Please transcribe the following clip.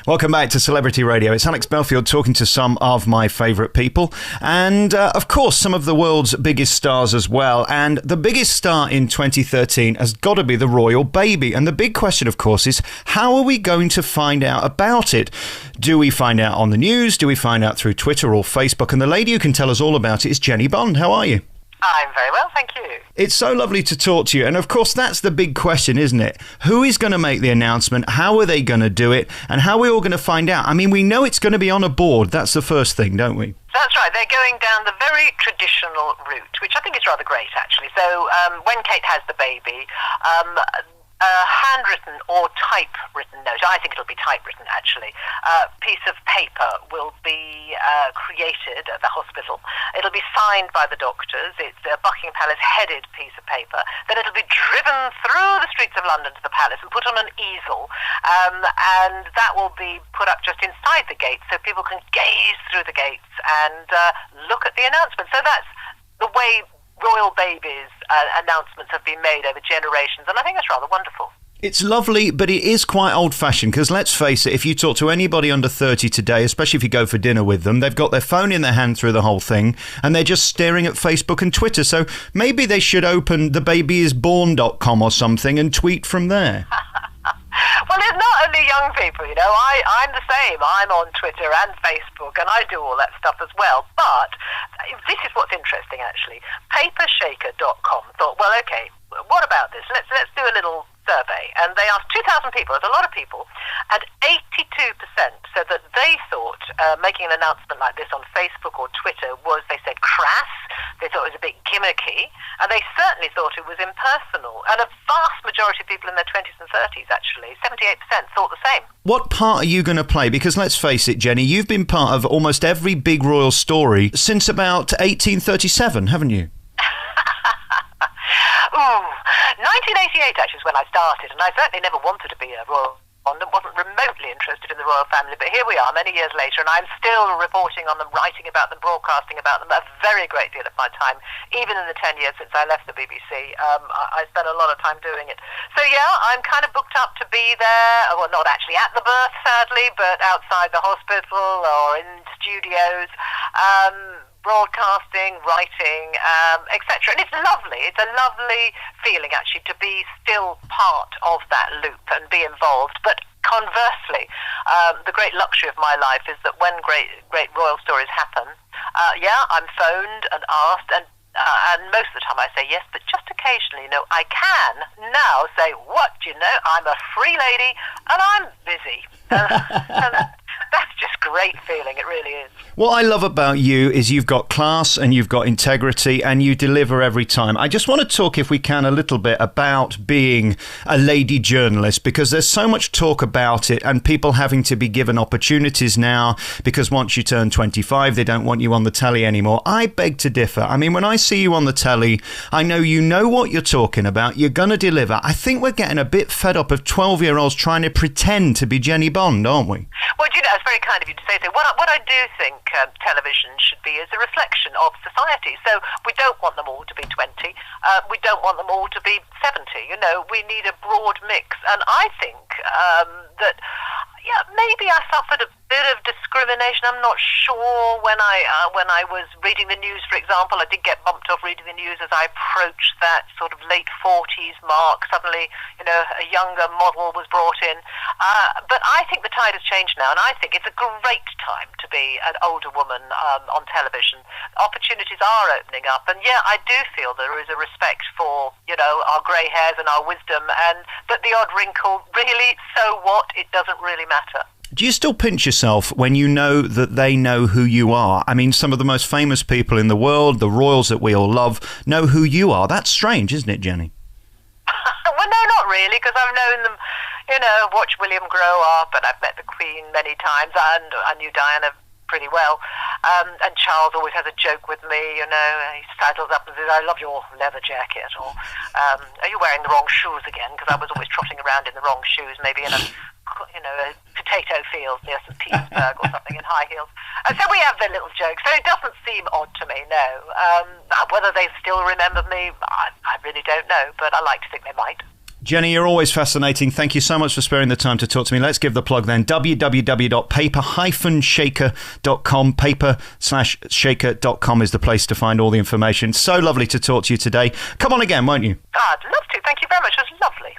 Welcome back to Celebrity Radio. It's Alex Belfield talking to some of my favourite people and, of course, some of the world's biggest stars as well. And the biggest star in 2013 has got to be the royal baby. And the big question, of course, is how are we going to find out about it? Do we find out on the news? Do we find out through Twitter or Facebook? And the lady who can tell us all about it is Jennie Bond. How are you? I'm very well, thank you. It's so lovely to talk to you. And of course, that's the big question, isn't it? Who is going to make the announcement? How are they going to do it? And how are we all going to find out? I mean, we know it's going to be on a board. That's the first thing, don't we? That's right. They're going down the very traditional route, which I think is rather great, actually. So when Kate has the baby, a handwritten or typewritten note, I think it'll be typewritten actually, piece of paper will be created at the hospital. It'll be signed by the doctors. It's a Buckingham Palace headed piece of paper. Then it'll be driven through the streets of London to the palace and put on an easel, and that will be put up just inside the gates so people can gaze through the gates and look at the announcement. So that's the way royal babies' announcements have been made over generations, and I think that's rather wonderful. It's lovely, but it is quite old-fashioned, because let's face it, if you talk to anybody under 30 today, especially if you go for dinner with them, they've got their phone in their hand through the whole thing, and they're just staring at Facebook and Twitter. So maybe they should open thebabyisborn.com or something and tweet from there. Well, it's not only young people, you know. I'm the same. I'm on Twitter and Facebook, and I do all that stuff as well. But this is what's interesting, actually. Papershaker.com thought, well, okay, what about this? Let's do a little survey. And they asked 2,000 people. It's a lot of people. And 82% said that they thought making an announcement like this on Facebook or Twitter was, they said, crass. They thought it was a bit gimmicky. And they certainly thought it was impersonal. And a vast majority of people in their 20s and 30s, actually, 78% thought the same. What part are you going to play? Because let's face it, Jennie, you've been part of almost every big royal story since about 1837, haven't you? Ooh, 1988 actually is when I started, and I certainly never wanted to be a royal correspondent, wasn't remotely interested in the royal family, but here we are many years later, and I'm still reporting on them, writing about them, broadcasting about them, a very great deal of my time, even in the 10 years since I left the BBC. I spent a lot of time doing it. So yeah, I'm kind of booked up to be there, well, not actually at the birth, sadly, but outside the hospital or in studios, broadcasting, writing, etc. And it's lovely. It's a lovely feeling, actually, to be still part of that loop and be involved. But conversely, the great luxury of my life is that when great royal stories happen, I'm phoned and asked, and most of the time I say yes, but just occasionally, you know, I can now say, what, do you know, I'm a free lady and I'm busy. And that's just great feeling, it really is. What I love about you is you've got class and you've got integrity and you deliver every time. I just want to talk, if we can, a little bit about being a lady journalist, because there's so much talk about it and people having to be given opportunities now because once you turn 25, they don't want you on the telly anymore. I beg to differ. I mean, when I see you on the telly, I know you know what you're talking about. You're going to deliver. I think we're getting a bit fed up of 12-year-olds trying to pretend to be Jennie Bond, aren't we? Well, you know, it's very kind of you to say so. What I do think television should be is a reflection of society. So we don't want them all to be 20. We don't want them all to be 70. You know, we need a broad mix. And I think that, yeah, maybe I suffered a bit of discrimination. I'm not sure when I was reading the news, for example. I did get bumped off reading the news as I approached that sort of late 40s mark. Suddenly, you know, a younger model was brought in. But I think the tide has changed now, and I think it's a great time to be an older woman on television. Opportunities are opening up, and yeah, I do feel there is a respect for, you know, our grey hairs and our wisdom, but the odd wrinkle, really, so what? It doesn't really matter. Do you still pinch yourself when you know that they know who you are? I mean, some of the most famous people in the world, the royals that we all love, know who you are. That's strange, isn't it, Jennie? Well, no, not really, because I've known them, you know, watched William grow up, and I've met the Queen many times, and I knew Diana pretty well. And Charles always has a joke with me, you know. He sidles up and says, I love your leather jacket, or are you wearing the wrong shoes again? Because I was always trotting around in the wrong shoes, maybe in a potato field near St. Petersburg or something, in high heels. And so we have their little jokes. So it doesn't seem odd to me, no. Whether they still remember me, I really don't know, but I like to think they might. Jennie, you're always fascinating. Thank you so much for sparing the time to talk to me. Let's give the plug then. www.paper-shaker.com. Paper/shaker.com is the place to find all the information. So lovely to talk to you today. Come on again, won't you? I'd love to. Thank you very much. It was lovely.